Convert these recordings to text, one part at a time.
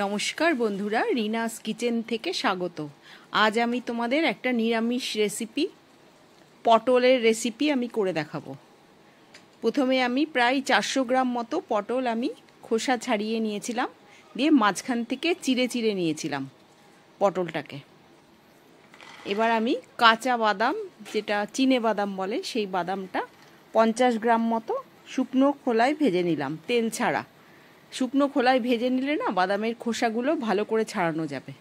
নমস্কার বন্ধুরা, রিনাস কিচেন থেকে স্বাগত। আজ আমি তোমাদের একটা নিরামিষ রেসিপি, পটলের রেসিপি আমি করে দেখাবো। প্রথমে আমি প্রায় 400 গ্রাম মতো পটল আমি খোসা ছাড়িয়ে নিয়েছিলাম, দিয়ে মাঝখান থেকে চিড়ে চিড়ে নিয়েছিলাম পটলটাকে। এবার আমি কাঁচা বাদাম, যেটা চিনে বাদাম বলে, সেই বাদামটা 50 গ্রাম মতো শুকনো খোলায় ভেজে নিলাম, তেল ছাড়া। শুকনো খোলায় ভেজে নিলে না বাদামের খোসাগুলো ভালো করে ছাড়ানো যাবে।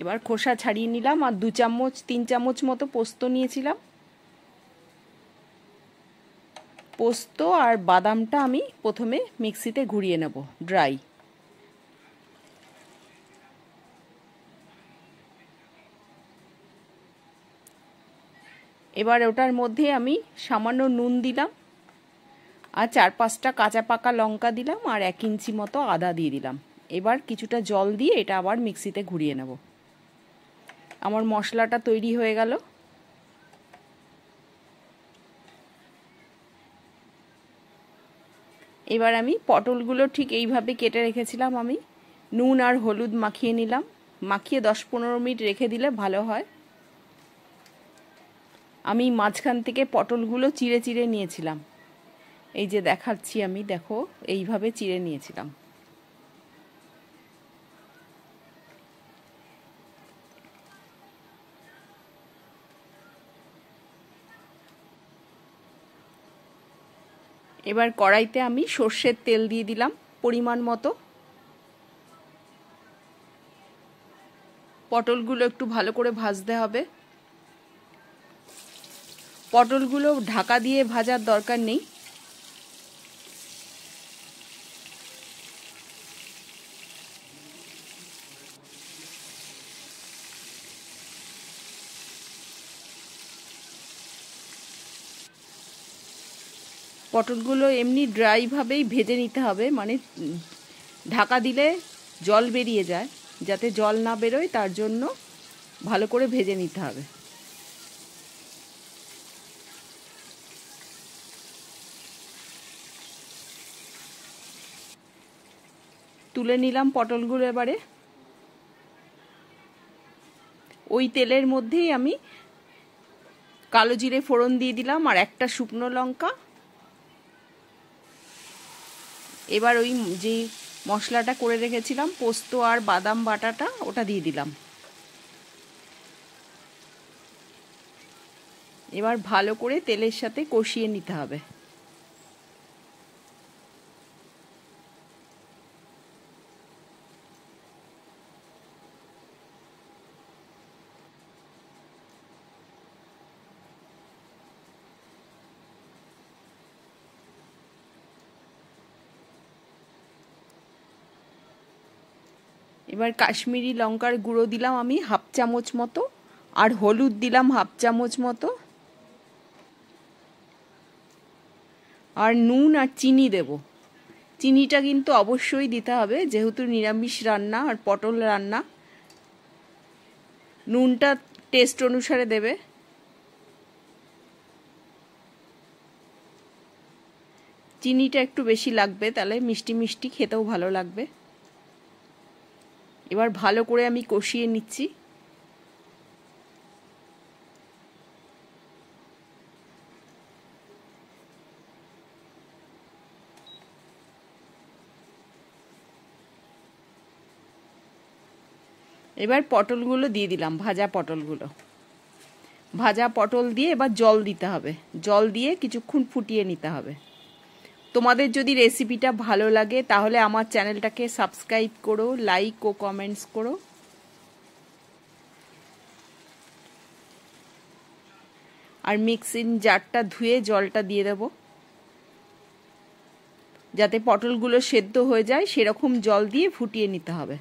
এবার খোসা ছাড়িয়ে নিলাম। আর 3 চামচ মতো পোস্ত নিয়েছিলাম। পোস্ত আর বাদামটা আমি প্রথমে মিক্সিতে ঘুরিয়ে নেব ড্রাই। এবার ওটার মধ্যে আমি সামান্য নুন দিলাম, আর 4-5টা কাঁচা পাকা লঙ্কা দিলাম, আর 1 ইঞ্চি মতো আদা দিয়ে দিলাম। এবার কিছুটা জল দিয়ে এটা আবার মিক্সিতে ঘুরিয়ে নেব। আমার মশলাটা তৈরি হয়ে গেল। এবার আমি পটলগুলো ঠিক এইভাবে কেটে রেখেছিলাম, আমি নুন আর হলুদ মাখিয়ে নিলাম। মাখিয়ে 10-15 মিনিট রেখে দিলে ভালো হয়। আমি মাঝখান থেকে পটলগুলো চিড়ে চিড়ে নিয়েছিলাম, এই যে দেখাচ্ছি আমি, দেখো এইভাবে চিড়ে নিয়েছিলাম। এবার কড়াইতে আমি সর্ষের তেল দিয়ে দিলাম পরিমাণ মতো। পটলগুলো একটু ভালো করে ভাজতে হবে। পটলগুলো ঢাকা দিয়ে ভাজার দরকার নেই। পটলগুলো এমনি ড্রাইভাবেই ভেজে নিতে হবে, মানে ঢাকা দিলে জল বেরিয়ে যায়, যাতে জল না বেরোয় তার জন্য ভালো করে ভেজে নিতে হবে। তুলে নিলাম পটলগুলো। এবারে ওই তেলের মধ্যেই আমি কালো জিরে ফোড়ন দিয়ে দিলাম, আর একটা শুকনো লঙ্কা। এবার ওই যে মশলাটা করে রেখেছিলাম, পোস্ত আর বাদাম বাটাটা, ওটা দিয়ে দিলাম। এবার ভালো করে তেলের সাথে কষিয়ে নিতে হবে। এবার কাশ্মীরি লঙ্কার গুঁড়ো দিলাম আমি 1/2 চামচ মতো, আর হলুদ দিলাম 1/2 চামচ মতো, আর নুন আর চিনি দেব। চিনিটা কিন্তু অবশ্যই দিতে হবে, যেহেতু নিরামিষ রান্না আর পটল রান্না। নুনটা টেস্ট অনুসারে দেবে। চিনিটা একটু বেশি লাগবে, তাহলে মিষ্টি মিষ্টি খেতেও ভালো লাগবে। এবার ভালো করে আমি কষিয়ে নিচ্ছি। এবার পটলগুলো দিয়ে দিলাম, ভাজা পটলগুলো। ভাজা পটল দিয়ে এবার জল দিতে হবে। জল দিয়ে কিছুক্ষণ ফুটিয়ে নিতে হবে। তোমাদের যদি রেসিপিটা ভালো লাগে তাহলে আমার চ্যানেলটাকে সাবস্ক্রাইব করো, লাইক ও কমেন্টস করো। আর মিক্সিং জারটা ধুয়ে জলটা দিয়ে দেব, যাতে পটলগুলো সেদ্ধ হয়ে যায়, সেরকম জল দিয়ে ফুটিয়ে নিতে হবে।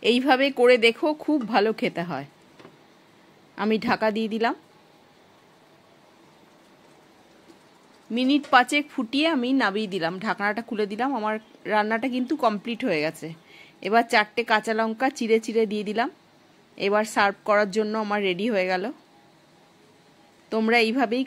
এইভাবে করে দেখো, খুব ভালো খেতে হয়। আমি ঢাকা দিয়ে দিলাম। মিনিট 5 ফুটিয়ে আমি নামিয়ে দিলাম, ঢাকনাটা খুলে দিলাম। আমার রান্নাটা কিন্তু কমপ্লিট হয়ে গেছে। এবার 4টে কাঁচা লঙ্কা চিড়ে চিড়ে দিয়ে দিলাম। এবার সার্ভ করার জন্য আমার রেডি হয়ে গেল। তোমরা এইভাবেই